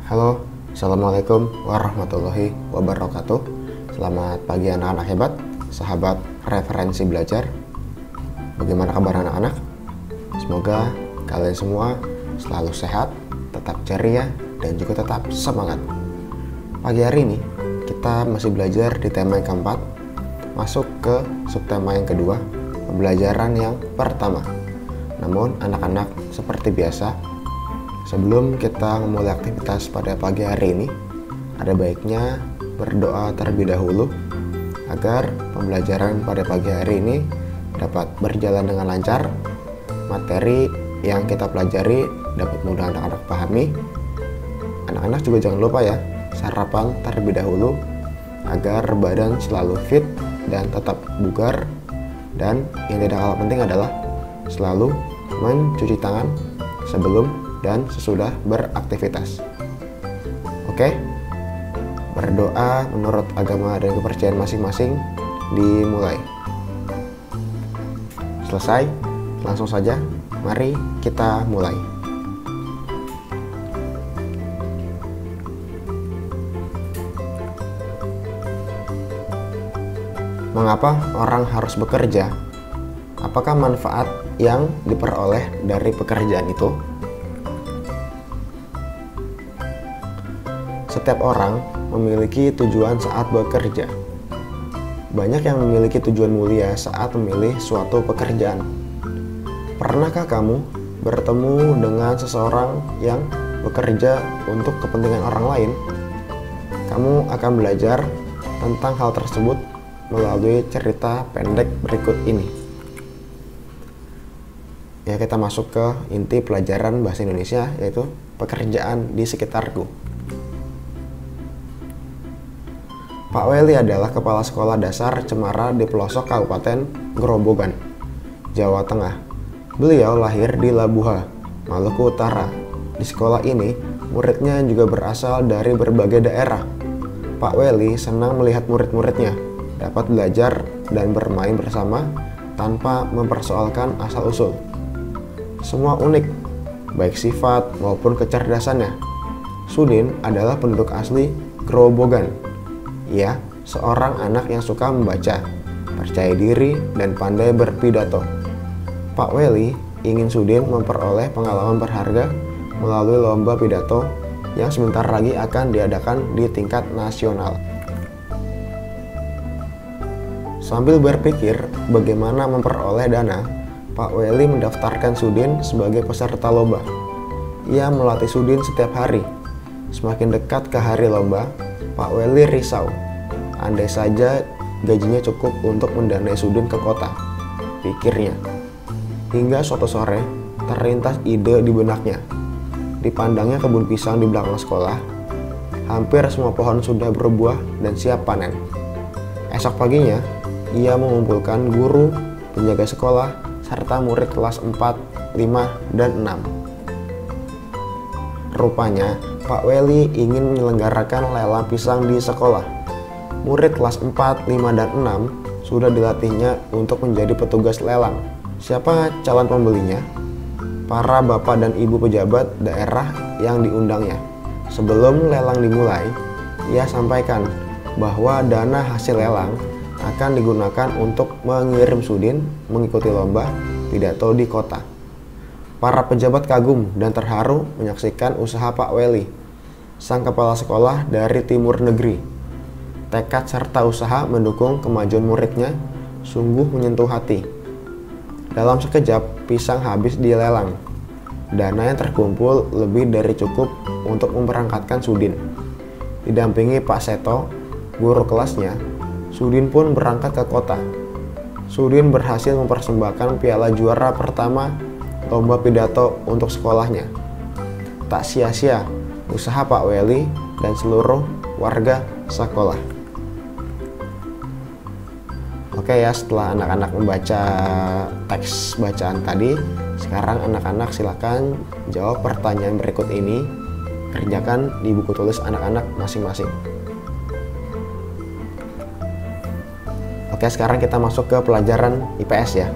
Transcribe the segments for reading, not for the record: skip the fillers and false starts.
Halo, Assalamualaikum warahmatullahi wabarakatuh. Selamat pagi anak-anak hebat, sahabat referensi belajar. Bagaimana kabar anak-anak? Semoga kalian semua selalu sehat, tetap ceria, dan juga tetap semangat. Pagi hari ini kita masih belajar di tema yang keempat, masuk ke subtema yang kedua, pembelajaran yang pertama. Namun anak-anak seperti biasa, sebelum kita memulai aktivitas pada pagi hari ini, ada baiknya berdoa terlebih dahulu agar pembelajaran pada pagi hari ini dapat berjalan dengan lancar, materi yang kita pelajari dapat mudah anak-anak pahami. Anak-anak juga jangan lupa ya, sarapan terlebih dahulu agar badan selalu fit dan tetap bugar. Dan yang tidak kalah penting adalah selalu mencuci tangan sebelum dan sesudah beraktivitas. Oke, berdoa menurut agama dan kepercayaan masing-masing dimulai. Selesai, langsung saja mari kita mulai. Mengapa orang harus bekerja? Apakah manfaat yang diperoleh dari pekerjaan itu? Setiap orang memiliki tujuan saat bekerja. Banyak yang memiliki tujuan mulia saat memilih suatu pekerjaan. Pernahkah kamu bertemu dengan seseorang yang bekerja untuk kepentingan orang lain? Kamu akan belajar tentang hal tersebut melalui cerita pendek berikut ini. Ya, kita masuk ke inti pelajaran bahasa Indonesia, yaitu pekerjaan di sekitarku. Pak Weli adalah kepala sekolah dasar Cemara di pelosok Kabupaten Grobogan, Jawa Tengah. Beliau lahir di Labuha, Maluku Utara. Di sekolah ini, muridnya juga berasal dari berbagai daerah. Pak Weli senang melihat murid-muridnya dapat belajar dan bermain bersama tanpa mempersoalkan asal-usul. Semua unik, baik sifat maupun kecerdasannya. Sudin adalah penduduk asli Grobogan. Ia seorang anak yang suka membaca, percaya diri, dan pandai berpidato. Pak Weli ingin Sudin memperoleh pengalaman berharga melalui lomba pidato yang sebentar lagi akan diadakan di tingkat nasional. Sambil berpikir bagaimana memperoleh dana, Pak Weli mendaftarkan Sudin sebagai peserta lomba. Ia melatih Sudin setiap hari. Semakin dekat ke hari lomba, Pak Weli risau. Andai saja gajinya cukup untuk mendanai Sudin ke kota, pikirnya. Hingga suatu sore, terlintas ide di benaknya. Dipandangnya kebun pisang di belakang sekolah. Hampir semua pohon sudah berbuah dan siap panen. Esok paginya, ia mengumpulkan guru, penjaga sekolah, serta murid kelas 4, 5, dan 6. Rupanya, Pak Weli ingin menyelenggarakan lelang pisang di sekolah. Murid kelas 4, 5, dan 6 sudah dilatihnya untuk menjadi petugas lelang. Siapa calon pembelinya? Para bapak dan ibu pejabat daerah yang diundangnya. Sebelum lelang dimulai, ia sampaikan bahwa dana hasil lelang akan digunakan untuk mengirim Sudin mengikuti lomba pidato di kota. Para pejabat kagum dan terharu menyaksikan usaha Pak Weli, sang kepala sekolah dari timur negeri. Tekad serta usaha mendukung kemajuan muridnya sungguh menyentuh hati. Dalam sekejap, pisang habis dilelang. Dana yang terkumpul lebih dari cukup untuk memberangkatkan Sudin. Didampingi Pak Seto, guru kelasnya, Sudin pun berangkat ke kota. Sudin berhasil mempersembahkan piala juara pertama lomba pidato untuk sekolahnya. Tak sia-sia usaha Pak Weli dan seluruh warga sekolah. Oke ya, setelah anak-anak membaca teks bacaan tadi, sekarang anak-anak silakan jawab pertanyaan berikut ini. Kerjakan di buku tulis anak-anak masing-masing. Oke, sekarang kita masuk ke pelajaran IPS ya.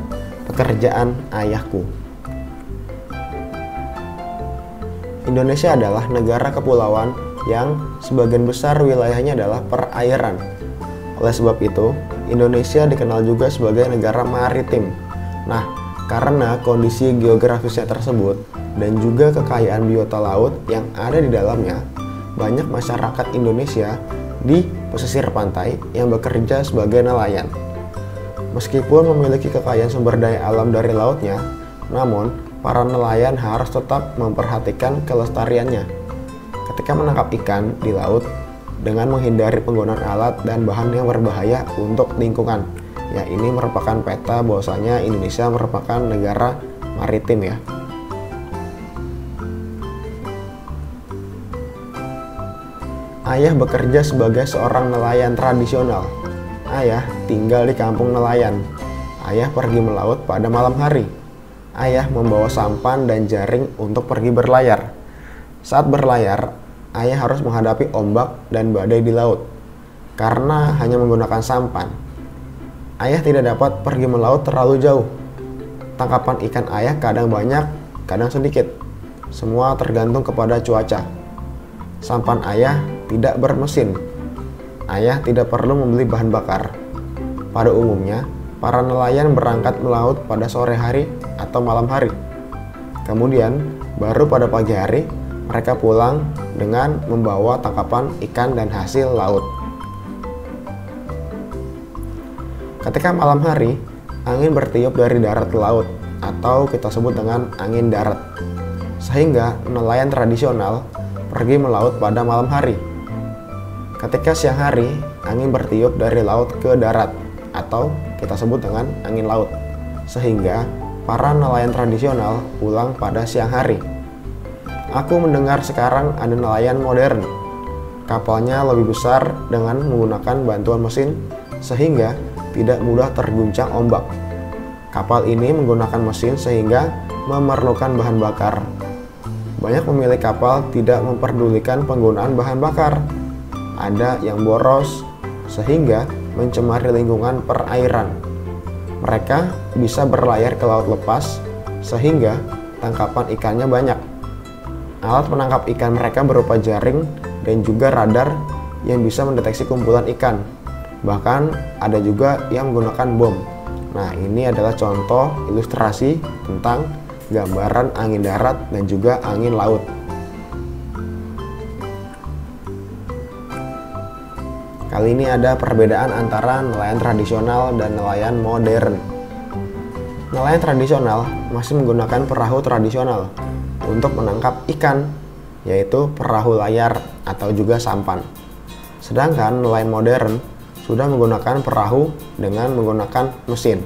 Pekerjaan ayahku. Indonesia adalah negara kepulauan yang sebagian besar wilayahnya adalah perairan. Oleh sebab itu, Indonesia dikenal juga sebagai negara maritim. Nah, karena kondisi geografisnya tersebut dan juga kekayaan biota laut yang ada di dalamnya, banyak masyarakat Indonesia di pesisir pantai yang bekerja sebagai nelayan. Meskipun memiliki kekayaan sumber daya alam dari lautnya, namun para nelayan harus tetap memperhatikan kelestariannya ketika menangkap ikan di laut dengan menghindari penggunaan alat dan bahan yang berbahaya untuk lingkungan. Ya, ini merupakan peta bahwasanya Indonesia merupakan negara maritim ya. Ayah bekerja sebagai seorang nelayan tradisional. Ayah tinggal di kampung nelayan. Ayah pergi melaut pada malam hari. Ayah membawa sampan dan jaring untuk pergi berlayar. Saat berlayar, ayah harus menghadapi ombak dan badai di laut. Karena hanya menggunakan sampan, ayah tidak dapat pergi melaut terlalu jauh. Tangkapan ikan ayah kadang banyak, kadang sedikit. Semua tergantung kepada cuaca. Sampan ayah tidak bermesin. Ayah tidak perlu membeli bahan bakar. Pada umumnya, para nelayan berangkat melaut pada sore hari atau malam hari. Kemudian, baru pada pagi hari, mereka pulang dengan membawa tangkapan ikan dan hasil laut. Ketika malam hari, angin bertiup dari darat ke laut, atau kita sebut dengan angin darat. Sehingga nelayan tradisional pergi melaut pada malam hari. Ketika siang hari, angin bertiup dari laut ke darat, atau kita sebut dengan angin laut. Sehingga para nelayan tradisional pulang pada siang hari. Aku mendengar sekarang ada nelayan modern. Kapalnya lebih besar dengan menggunakan bantuan mesin sehingga tidak mudah terguncang ombak. Kapal ini menggunakan mesin sehingga memerlukan bahan bakar. Banyak pemilik kapal tidak memperdulikan penggunaan bahan bakar. Ada yang boros sehingga mencemari lingkungan perairan. Mereka bisa berlayar ke laut lepas sehingga tangkapan ikannya banyak. Alat penangkap ikan mereka berupa jaring dan juga radar yang bisa mendeteksi kumpulan ikan. Bahkan ada juga yang menggunakan bom. Nah, ini adalah contoh ilustrasi tentang gambaran angin darat dan juga angin laut. Kali ini ada perbedaan antara nelayan tradisional dan nelayan modern. Nelayan tradisional masih menggunakan perahu tradisional untuk menangkap ikan, yaitu perahu layar atau juga sampan. Sedangkan nelayan modern sudah menggunakan perahu dengan menggunakan mesin.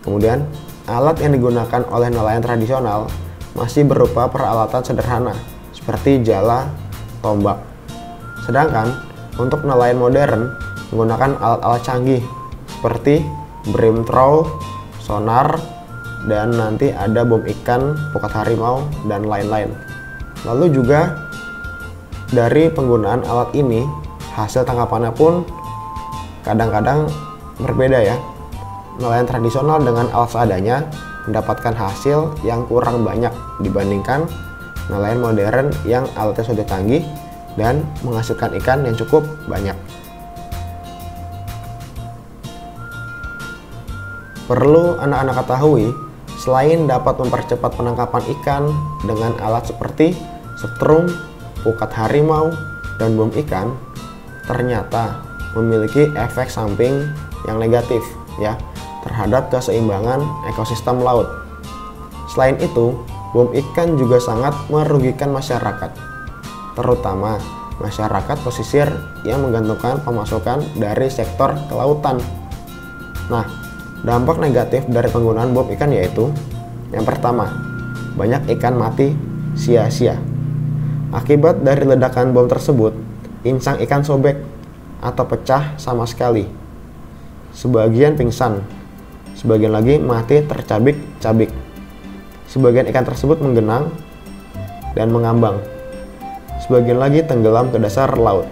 Kemudian, alat yang digunakan oleh nelayan tradisional masih berupa peralatan sederhana seperti jala, tombak. Sedangkan untuk nelayan modern menggunakan alat-alat canggih seperti bream troll, sonar, dan nanti ada bom ikan, pukat harimau, dan lain-lain. Lalu juga dari penggunaan alat ini, hasil tangkapannya pun kadang-kadang berbeda ya. Nelayan tradisional dengan alat seadanya mendapatkan hasil yang kurang banyak dibandingkan nelayan modern yang alatnya sudah canggih dan menghasilkan ikan yang cukup banyak. Perlu anak-anak ketahui, selain dapat mempercepat penangkapan ikan dengan alat seperti setrum, pukat harimau, dan bom ikan, ternyata memiliki efek samping yang negatif ya terhadap keseimbangan ekosistem laut. Selain itu, bom ikan juga sangat merugikan masyarakat, terutama masyarakat pesisir yang menggantungkan pemasukan dari sektor kelautan. Nah, dampak negatif dari penggunaan bom ikan yaitu yang pertama, banyak ikan mati sia-sia. Akibat dari ledakan bom tersebut, insang ikan sobek atau pecah sama sekali. Sebagian pingsan, sebagian lagi mati tercabik-cabik. Sebagian ikan tersebut menggenang dan mengambang. Sebagian lagi tenggelam ke dasar laut.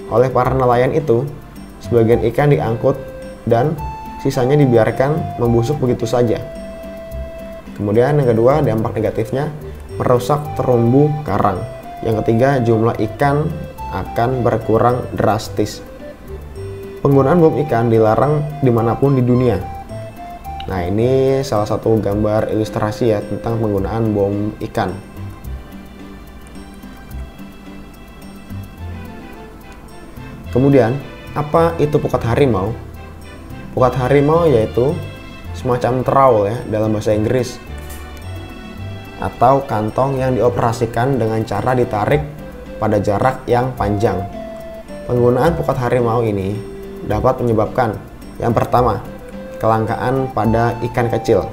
Oleh para nelayan itu, sebagian ikan diangkut dan sisanya dibiarkan membusuk begitu saja. Kemudian yang kedua, dampak negatifnya merusak terumbu karang. Yang ketiga, jumlah ikan akan berkurang drastis. Penggunaan bom ikan dilarang dimanapun di dunia. Nah, ini salah satu gambar ilustrasi ya tentang penggunaan bom ikan. Kemudian, apa itu pukat harimau? Pukat harimau yaitu semacam trawl ya dalam bahasa Inggris, atau kantong yang dioperasikan dengan cara ditarik pada jarak yang panjang. Penggunaan pukat harimau ini dapat menyebabkan yang pertama, kelangkaan pada ikan kecil.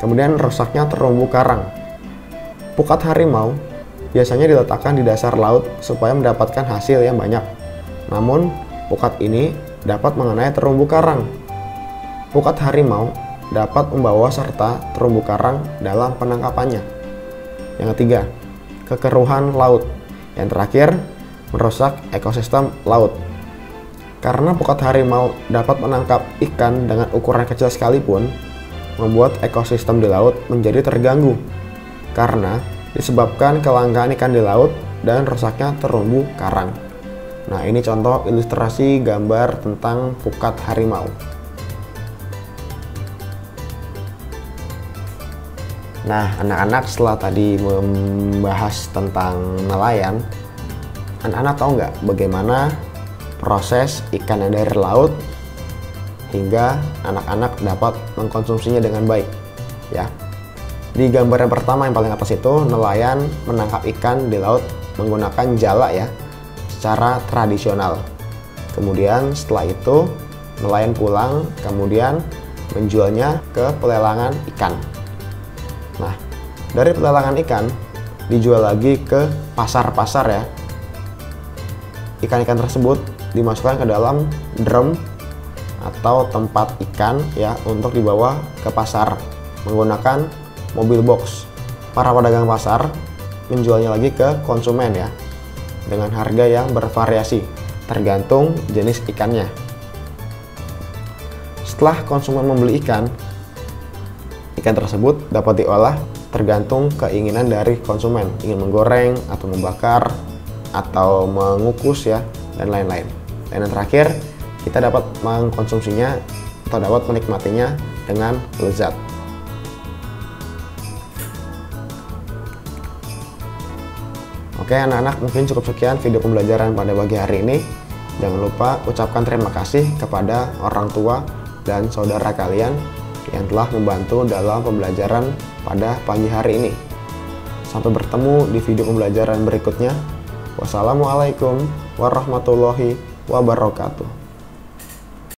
Kemudian rusaknya terumbu karang. Pukat harimau biasanya diletakkan di dasar laut supaya mendapatkan hasil yang banyak. Namun, pukat ini dapat mengenai terumbu karang. Pukat harimau dapat membawa serta terumbu karang dalam penangkapannya. Yang ketiga, kekeruhan laut. Yang terakhir, merusak ekosistem laut. Karena pukat harimau dapat menangkap ikan dengan ukuran kecil sekalipun, membuat ekosistem di laut menjadi terganggu karena disebabkan kelangkaan ikan di laut dan rusaknya terumbu karang. Nah, ini contoh ilustrasi gambar tentang pukat harimau. Nah, anak-anak setelah tadi membahas tentang nelayan, anak-anak tahu nggak bagaimana proses ikan yang dari laut hingga anak-anak dapat mengkonsumsinya dengan baik? Ya, di gambar yang pertama yang paling atas itu nelayan menangkap ikan di laut menggunakan jala ya, secara tradisional. Kemudian setelah itu nelayan pulang, kemudian menjualnya ke pelelangan ikan. Nah, dari pelelangan ikan dijual lagi ke pasar-pasar ya. Ikan-ikan tersebut dimasukkan ke dalam drum atau tempat ikan ya untuk dibawa ke pasar menggunakan mobil box. Para pedagang pasar menjualnya lagi ke konsumen ya, dengan harga yang bervariasi tergantung jenis ikannya. Setelah konsumen membeli ikan tersebut dapat diolah tergantung keinginan dari konsumen, ingin menggoreng atau membakar atau mengukus ya, dan lain-lain. Dan yang terakhir, kita dapat mengkonsumsinya atau dapat menikmatinya dengan lezat. Oke anak-anak, mungkin cukup sekian video pembelajaran pada pagi hari ini. Jangan lupa ucapkan terima kasih kepada orang tua dan saudara kalian yang telah membantu dalam pembelajaran pada pagi hari ini. Sampai bertemu di video pembelajaran berikutnya. Wassalamualaikum warahmatullahi wabarakatuh.